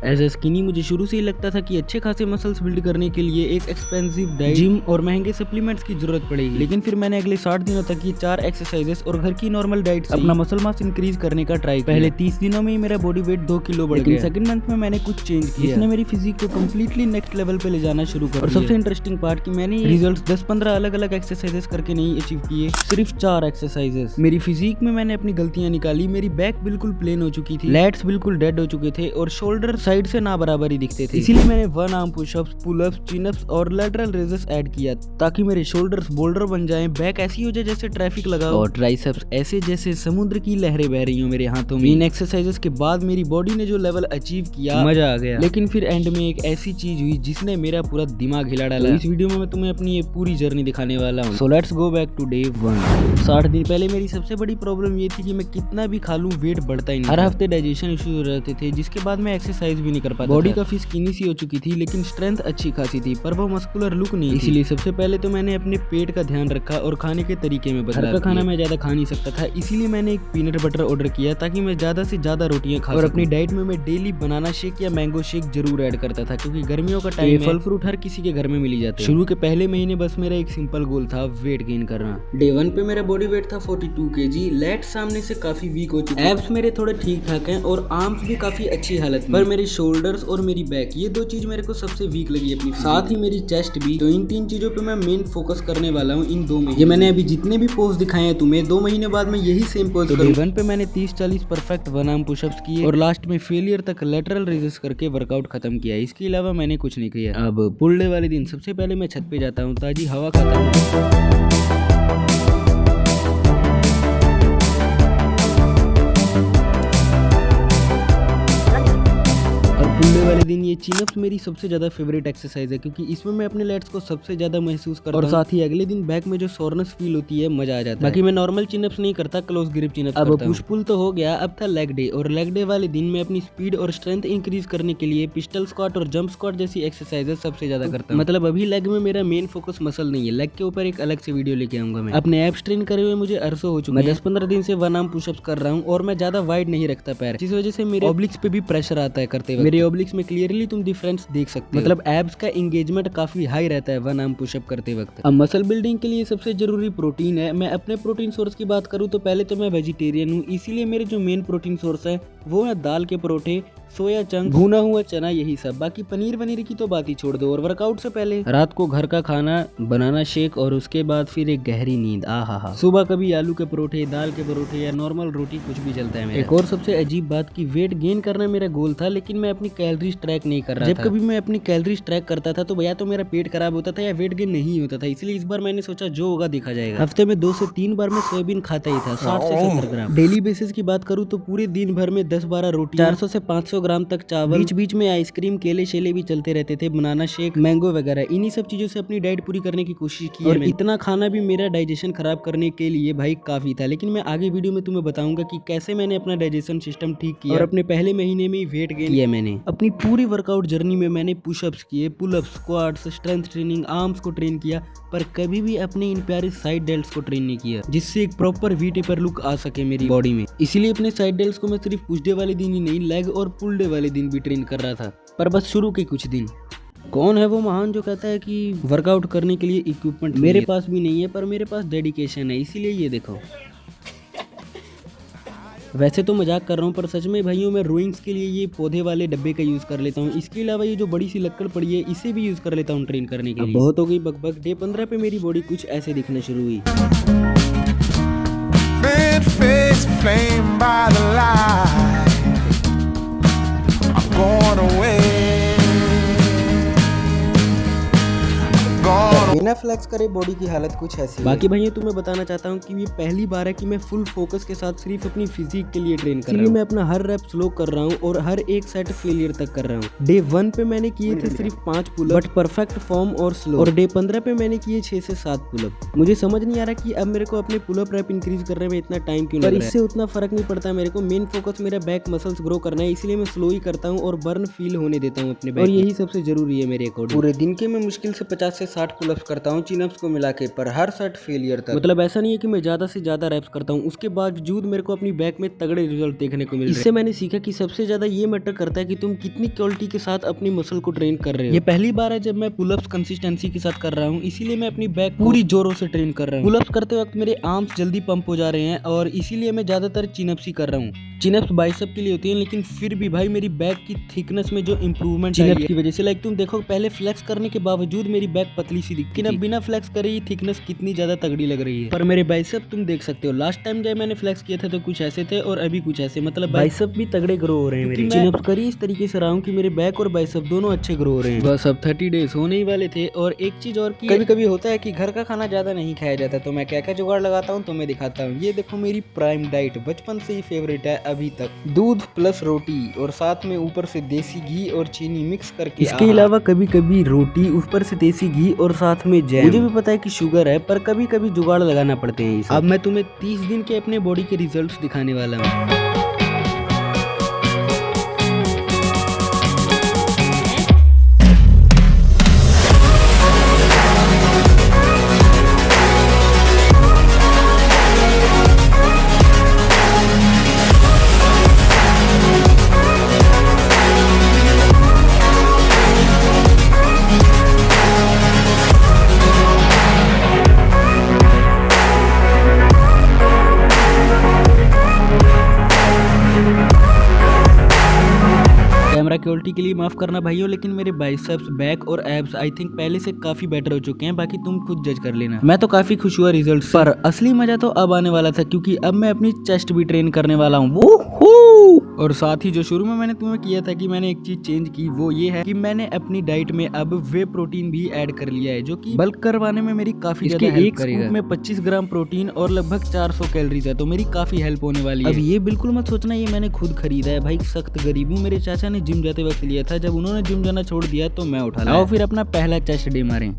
As a skinny मुझे शुरू से ही लगता था कि अच्छे खासे मसल्स बिल्ड करने के लिए एक एक्सपेंसिव डाइट, जिम और महंगे सप्लीमेंट्स की जरूरत पड़ेगी। लेकिन फिर मैंने अगले 60 दिनों तक ये 4 एक्सरसाइजेस और घर की नॉर्मल डाइट से अपना मसल मास इंक्रीज करने का ट्राई किया। पहले 30 दिनों में ही मेरा बॉडी वेट 2 किलो बढ़ गया। सेकंड मंथ में मैंने कुछ चेंज किया जिसने मेरी फिजिक को कम्प्लीटली नेक्स्ट लेवल पे ले जाना शुरू कर दिया। और सबसे इंटरेस्टिंग पार्ट कि मैंने रिजल्ट्स 10-15 अलग अलग एक्सरसाइजेस करके नहीं अचीव किए, सिर्फ 4 एक्सरसाइजेस। मेरी फिजिक में मैंने अपनी गलतियां निकाली। मेरी बैक बिल्कुल प्लेन हो चुकी थी, लैट्स बिल्कुल डेड हो चुके थे और शोल्डर साइड से ना बराबर ही दिखते थे। इसीलिए मैंने 1 आर्म पुशअप्स, पुलअप्स, चिनअप्स और लैटरल रेजेस ऐड किया ताकि मेरे शोल्डर्स बोल्डर बन जाएं, बैक ऐसी हो जाए जैसे ट्रैफिक लगा और ट्राइसेप्स ऐसे जैसे समुद्र की लहरें बह रही हो मेरे हाथों में। इन एक्सरसाइजेस के बाद मेरी बॉडी ने जो लेवल अचीव किया, मजा आ गया। लेकिन फिर एंड में एक ऐसी चीज हुई जिसने मेरा पूरा दिमाग हिला डाला। इस वीडियो में मैं तुम्हें अपनी ये पूरी जर्नी दिखाने वाला हूँ। So let's go back to day 1। 60 दिन पहले मेरी सबसे बड़ी प्रॉब्लम ये थी कि मैं कितना भी खा लूं वेट बढ़ता ही नहीं। हर हफ्ते डाइजेशन इश्यूज हो रहते थे जिसके बाद मैं एक्सरसाइज भी नहीं कर पाता। बॉडी काफी स्किनी सी हो चुकी थी लेकिन स्ट्रेंथ अच्छी खासी थी, पर वो मस्कुलर लुक नहीं। इसलिए सबसे पहले तो मैंने अपने पेट का ध्यान रखा और खाने के तरीके में बदलाव। घर का खाना मैं ज्यादा खा नहीं सकता था, इसीलिए मैंने एक पीनट बटर ऑर्डर किया ताकि मैं ज्यादा से ज्यादा रोटियां खा सकूं। और अपनी डाइट में मैं डेली बनाना शेक या मैंगो शेक जरूर ऐड करता था क्योंकि गर्मियों का टाइम है, फल फ्रूट हर किसी के घर में मिल ही जाते हैं। शुरू के पहले महीने बस मेरा एक सिंपल गोल था, वेट गेन करना। डे 1 पे मेरा बॉडी वेट था 42 kg। लेट्स सामने से काफी वीक हो चुके हैं, एब्स मेरे थोड़े ठीक ठाक हैं और आर्म्स भी काफी अच्छी हालत में। पर मेरे शोल्डर्स और मेरी बैक, ये 2 चीज मेरे को सबसे वीक लगी अपनी, साथ ही मेरी चेस्ट भी। तो इन 3 चीजों पे मैं मेन फोकस करने वाला हूँ इन 2 महीने। ये मैंने अभी जितने भी पोज दिखाए हैं तुम्हें, 2 महीने बाद मैं यही सेम पोज करूंगा। डे 1 पे मैंने 30-40 परफेक्ट 1 आर्म पुशअप्स किए और लास्ट में फेलियर तक लेटरल रेजेस करके वर्कआउट खत्म किया। इसके अलावा मैंने कुछ नहीं किया। अब पुल डे वाले दिन सबसे पहले मैं छत पे जाता हूँ ताजी हवा खाता हूँ। पुल्ले वाले दिन ये चिनअप्स मेरी सबसे ज्यादा फेवरेट एक्सरसाइज है क्योंकि इसमें मैं अपने लेट्स को सबसे ज्यादा महसूस करता हूं और साथ ही अगले दिन बैक में जो सोरनेस फील होती है, मजा आ जाता है। बाकी मैं नॉर्मल चिनअप्स नहीं करता, क्लोज ग्रिप चिनअप्स करता हूं। अब पुश पुल तो हो गया, अब था लेग डे। और लेग डे वाले दिन मैं अपनी स्पीड और स्ट्रेंथ इंक्रीज करने के लिए पिस्टल स्क्वाट और जंप स्क्वाट जैसी एक्सरसाइजेस सबसे ज्यादा करता हूं। मतलब अभी लेग में मेरा मेन फोकस मसल नहीं है, लेग के ऊपर एक अलग से वीडियो लेके आऊंगा मैं। अपने एब्स ट्रेन करे हुए मुझे अरसों हो चुके हैं। मैं 10-15 दिन से 1 आर्म पुशअप्स कर रहा हूँ और मैं ज्यादा वाइड नहीं रखता पैर, जिस वजह से मेरे ऑब्लिक्स पे भी प्रेशर आता है करते वक्त। मेरे ऑब्लिक्स में क्लियरली तुम डिफरेंस देख सकते हो, मतलब एब्स का एंगेजमेंट काफी हाई रहता है 1 आर्म पुशअप करते वक्त। अब मसल बिल्डिंग के लिए सबसे जरूरी प्रोटीन है। मैं अपने प्रोटीन सोर्स की बात करूं तो पहले तो मैं वेजिटेरियन हूं, इसीलिए मेरे जो मेन प्रोटीन सोर्स है वो है दाल के परोठे, सोया चंक, भुना हुआ चना, यही सब। बाकी पनीर वनीर की तो बात ही छोड़ दो। और वर्कआउट से पहले रात को घर का खाना, बनाना शेक और उसके बाद फिर एक गहरी नींद। आहा। सुबह कभी आलू के परोठे, दाल के परोठे या नॉर्मल रोटी, कुछ भी चलता है मेरा। एक और सबसे अजीब बात कि वेट गेन करना मेरा गोल था लेकिन मैं अपनी कैलोरीज ट्रैक नहीं कर रहा था। जब कभी मैं अपनी कैलोरीज ट्रैक करता था तो या तो मेरा पेट खराब होता था या वेट गेन नहीं होता था। इसलिए इस बार मैंने सोचा जो होगा देखा जाएगा। हफ्ते में 2 से 3 बार मैं सोयाबीन खाता ही था, 60 से 70 ग्राम। डेली बेसिस की बात करूँ तो पूरे दिन भर में 10-12 रोटी, 400 से 500 ग्राम तक चावल, बीच बीच में आइसक्रीम, केले शेले भी चलते रहते थे, बनाना शेक, मैंगो वगैरह। इन्हीं सब चीजों से अपनी डाइट पूरी करने की कोशिश की और इतना खाना भी मेरा डाइजेशन खराब करने के लिए भाई काफी था। लेकिन मैं आगे वीडियो में तुम्हें बताऊंगा कि कैसे मैंने अपना डाइजेशन सिस्टम ठीक किया और अपने पहले महीने में ही वेट गेन किया। मैंने अपनी पूरी वर्कआउट जर्नी में मैंने पुशअप्स किए, pullups, squats, strength training, arms को ट्रेन किया, पर कभी भी अपने इन प्यारे साइड डेल्ट्स को ट्रेन नहीं किया जिससे एक प्रॉपर वी टेपर लुक आ सके मेरी बॉडी में। इसीलिए अपने साइड डेल्ट्स को मैं सिर्फ पुश डे वाले दिन ही नहीं, लेग और पुल डे वाले दिन भी ट्रेन कर रहा था, पर बस शुरू के कुछ दिन। कौन है वो महान जो कहता है कि वर्कआउट करने के लिए इक्विपमेंट मेरे पास भी नहीं है, पर मेरे पास डेडिकेशन है, इसीलिए ये देखो। वैसे तो मजाक कर रहा हूँ पर सच में भाइयों मैं रोइंग्स के लिए ये पौधे वाले डब्बे का यूज कर लेता हूँ। इसके अलावा ये जो बड़ी सी लक्कड़ पड़ी है इसे भी यूज कर लेता हूँ ट्रेन करने के लिए। बहुत हो गई बकबक। डे 15 पे मेरी बॉडी कुछ ऐसे दिखना शुरू हुई। बिना फ्लेक्स करे बॉडी की हालत कुछ ऐसी। बाकी भैया तुम्हें बताना चाहता हूँ कि ये पहली बार है कि मैं फुल फोकस के साथ सिर्फ अपनी फिजिक के लिए ट्रेन कर रहा हूँ। मैं अपना हर रैप स्लो कर रहा हूँ और हर एक सेट फेलियर तक कर रहा हूँ। डे 1 पे मैंने किए थे सिर्फ 5 पुलअप बट परफेक्ट फॉर्म और स्लो, और डे 15 पे मैंने किए 6 से 7 पुलअप। मुझे समझ नहीं आ रहा कि अब मेरे को अपने पुलअप रैप इंक्रीज करने में इतना टाइम क्यों लग रहा है, इससे उतना फर्क नहीं पड़ता मेरे को। मेन फोकस मेरा बैक मसल्स ग्रो करना है, इसलिए मैं स्लो ही करता हूँ और बर्न फील होने देता हूँ अपने बैक, और यही सबसे जरूरी है मेरे अकॉर्डिंग। पूरे दिन के मैं मुश्किल से 50 से 60 पुलअप्स करता हूँ चिनअप्स को मिला के, पर हर सेट फेलियर तक। मतलब ऐसा नहीं है कि मैं ज्यादा से ज्यादा रैप्स करता हूँ, उसके बावजूद मेरे को अपनी बैक में तगड़े रिजल्ट देखने को मिल रहे हैं। इससे मैंने सीखा कि सबसे ज्यादा ये मैटर करता है कि तुम कितनी क्वालिटी के साथ अपनी मसल को ट्रेन कर रहे हो। ये पहली बार है जब मैं पुलअप्स कंसिस्टेंसी के साथ कर रहा हूँ, इसीलिए मैं अपनी बैक पूरी जोरों से ट्रेन कर रहा हूँ। पुलअप्स करते वक्त मेरे आर्म्स जल्दी पंप हो जा रहे हैं और इसीलिए मैं ज्यादातर चिनअप्स ही कर रहा हूँ। चिनअप्स बाइसेप के लिए होती है, लेकिन फिर भी भाई मेरी बैक की थिकनेस में जो इंप्रूवमेंट चिनअप्स की वजह से, लाइक तुम देखो पहले फ्लेक्स करने के बावजूद मेरी बैक पतली सी दिखती है, बिना फ्लेक्स करे ही थिकनेस कितनी ज्यादा तगड़ी लग रही है। पर मेरे बाइसेप तुम देख सकते हो, लास्ट टाइम जब मैंने फ्लेक्स किया था तो कुछ ऐसे थे और अभी कुछ ऐसे, मतलब बाइसेप भी तगड़े ग्रो हो रहे हैं मेरे। चिनअप्स करी इस तरीके से रहा हूँ कि मेरे बैक और बाइसेप दोनों अच्छे ग्रो हो रहे हैं। बस अब 30 डेज होने ही वाले थे। और एक चीज और की, कभी कभी होता है कि घर का खाना ज्यादा नहीं खाया जाता, तो मैं क्या क्या जुगाड़ लगाता हूँ तो मैं दिखाता हूँ। ये देखो मेरी प्राइम डाइट, बचपन से ही फेवरेट है अभी तक, दूध प्लस रोटी और साथ में ऊपर से देसी घी और चीनी मिक्स करके। इसके अलावा कभी कभी रोटी, ऊपर से देसी घी और साथ में जैम। मुझे भी पता है कि शुगर है, पर कभी कभी जुगाड़ लगाना पड़ते हैं। अब मैं तुम्हें 30 दिन के अपने बॉडी के रिजल्ट्स दिखाने वाला हूँ। कैमरा क्वालिटी के लिए माफ करना भाइयों, लेकिन मेरे बाइसेप्स, बैक और एब्स आई थिंक पहले से काफी बेटर हो चुके हैं, बाकी तुम खुद जज कर लेना। मैं तो काफी खुश हुआ रिजल्ट से, पर असली मजा तो अब आने वाला था, क्योंकि अब मैं अपनी चेस्ट भी ट्रेन करने वाला हूँ। और साथ ही जो शुरू में मैंने तुम्हें किया था कि मैंने एक चीज चेंज की, वो ये है कि मैंने अपनी डाइट में अब वे प्रोटीन भी ऐड कर लिया है, जो कि बल्क करवाने में मेरी काफी ज्यादा हेल्प करेगा। एक स्कूप में 25 ग्राम प्रोटीन और लगभग 400 कैलोरीज है, तो मेरी काफी हेल्प होने वाली है। अब ये बिल्कुल मत सोचना ये मैंने खुद खरीदा है, भाई सख्त गरीब हूँ। मेरे चाचा ने जिम जाते वक्त लिया था, जब उन्होंने जिम जाना छोड़ दिया तो मैं उठा लाया। आओ फिर अपना पहला चेस्ट डे मारें।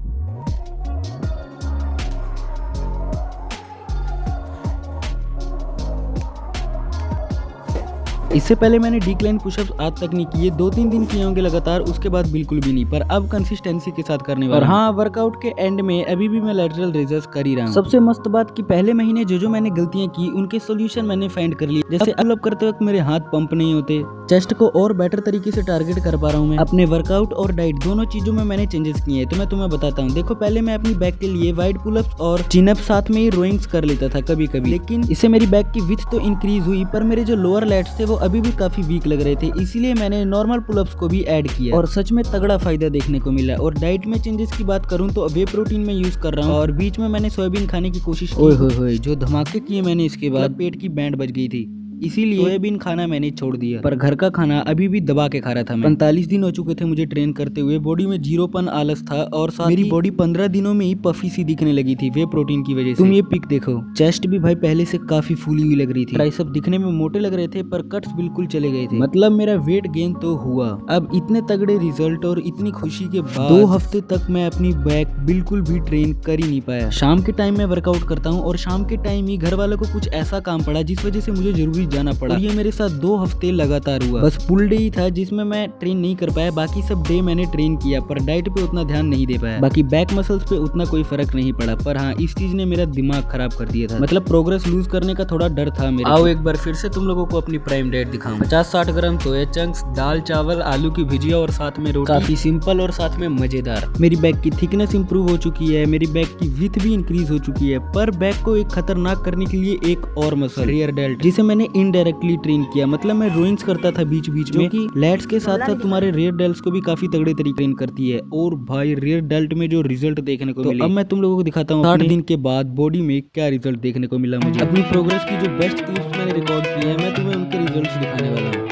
इससे पहले मैंने डिक्लाइन पुशअप्स आज तक नहीं किए, 2-3 दिन किए होंगे लगातार, उसके बाद बिल्कुल भी नहीं, पर अब कंसिस्टेंसी के साथ करने वाला। और हाँ, वर्कआउट के एंड में अभी भी मैं लैटरल रेजर्स कर ही रहा हूँ। सबसे मस्त बात कि पहले महीने जो मैंने गलतियां की उनके सोल्यूशन मैंने फाइंड कर लिए। जैसे अप करते वक्त मेरे हाथ पंप नहीं होते, चेस्ट को और बेटर तरीके से टारगेट कर पा रहा हूँ मैं। अपने वर्कआउट और डाइट दोनों चीजों में मैंने चेंजेस किए हैं, तो मैं तुम्हें बताता हूँ। देखो पहले मैं अपनी बैक के लिए वाइड पुलअप्स और चिनअप साथ में ही रोइंग्स कर लेता था कभी कभी, लेकिन इससे मेरी बैक की विड्थ तो इंक्रीज हुई, पर मेरे जो लोअर लैट्स थे वो अभी भी काफी वीक लग रहे थे, इसीलिए मैंने नॉर्मल पुलअप्स को भी ऐड किया और सच में तगड़ा फायदा देखने को मिला। और डाइट में चेंजेस की बात करूं तो वे प्रोटीन में यूज कर रहा हूं, और बीच में मैंने सोयाबीन खाने की कोशिश की। ओए होए, जो धमाके किए मैंने इसके बाद पेट की बैंड बज गई थी, इसीलिए सोयाबीन खाना मैंने छोड़ दिया, पर घर का खाना अभी भी दबा के खा रहा था मैं। 45 दिन हो चुके थे मुझे ट्रेन करते हुए, बॉडी में जीरोपन आलस था, और साथ मेरी बॉडी 15 दिनों में ही पफी सी दिखने लगी थी वे प्रोटीन की वजह से। तुम ये पिक देखो, चेस्ट भी भाई पहले से काफी फूली हुई लग रही थी, ट्राइसेप दिखने में मोटे लग रहे थे, पर कट्स बिल्कुल चले गए थे। मतलब मेरा वेट गेन तो हुआ। अब इतने तगड़े रिजल्ट और इतनी खुशी के बाद 2 हफ्ते तक मैं अपनी बैक बिल्कुल भी ट्रेन कर ही नहीं पाया। शाम के टाइम में वर्कआउट करता हूँ, और शाम के टाइम ही घर वालों को कुछ ऐसा काम पड़ा जिस वजह से मुझे जरूरी जाना पड़ा, और ये मेरे साथ 2 हफ्ते लगातार हुआ। बस फुल डे ही था जिसमें मैं ट्रेन नहीं कर पाया, बाकी सब डे मैंने ट्रेन किया, पर डाइट पे उतना ध्यान नहीं दे पाया। बाकी बैक मसल्स पे उतना कोई फर्क नहीं पड़ा, पर हाँ इस चीज ने मेरा दिमाग खराब कर दिया था। मतलब प्रोग्रेस लूज करने का थोड़ा डर था मेरे। आओ एक बार फिर से तुम लोगों को अपनी प्राइम डाइट दिखाऊं। 50-60 ग्राम सोया चंक्स, दाल चावल, आलू की भुजिया और साथ में रोटी, काफी सिंपल और साथ में मजेदार। मेरी बैक की थिकनेस इंप्रूव हो चुकी है, मेरी बैक की विड्थ भी इंक्रीज हो चुकी है, पर बैक को एक खतरनाक करने के लिए एक और मसल रियर डेल्ट, जिसे मैंने इनडायरेक्टली ट्रेन किया। मतलब मैं रोइंग्स करता था बीच बीच में, कि लैट्स के साथ साथ तुम्हारे रियर डेल्ट्स को भी काफी तगड़े तरीके ट्रेन करती है। और भाई रियर डेल्ट में जो रिजल्ट देखने को मिले, अब मैं तुम लोगों को दिखाता हूँ 60 दिन के बाद बॉडी में क्या रिजल्ट देखने को मिला मुझे। अपनी प्रोग्रेस की जो बेस्ट क्लिप्स मैंने रिकॉर्ड की है, मैं तुम्हें उनके रिजल्ट्स दिखाने वाला हूँ।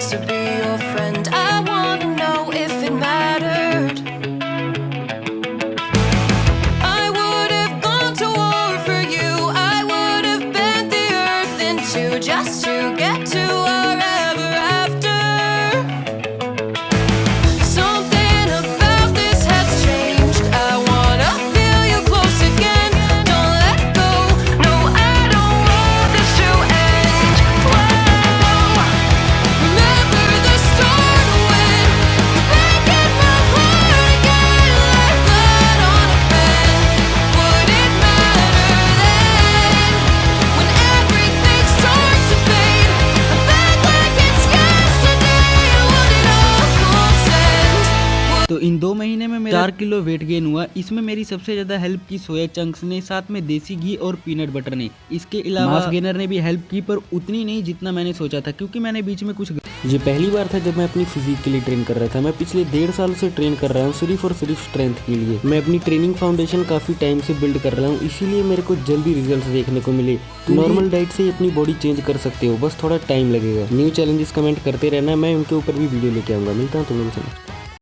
To be your friend, I wanna know if it mattered. I would have gone to war for you. I would have bent the earth in two just to get to our ever after. Something about this has changed. I wanna feel you close again. Don't let go. No, I don't want this to end. Whoa. Remember the start. 2 महीने में मेरा 4 kilo weight gain हुआ। इसमें मेरी सबसे ज्यादा help की soya chunks ने, साथ में देसी घी और पीनट बटर ने। इसके अलावा मास गेनर ने भी हेल्प की, पर उतनी नहीं जितना मैंने सोचा था, क्योंकि मैंने बीच में कुछ ये पहली बार था जब मैं अपनी फिजिक के लिए ट्रेन कर रहा था। मैं पिछले 1.5 साल से ट्रेन कर रहा हूँ सिर्फ और सिर्फ स्ट्रेंथ के लिए। मैं अपनी ट्रेनिंग फाउंडेशन काफी टाइम से बिल्ड कर रहा हूँ, इसीलिए मेरे को जल्दी रिजल्ट्स देखने को मिले। नॉर्मल डाइट से ही अपनी बॉडी चेंज कर सकते हो, बस थोड़ा टाइम लगेगा। न्यू चैलेंजेस कमेंट करते रहना, मैं उनके ऊपर भी वीडियो लेके आऊंगा। मिलता हूँ तुम्हें।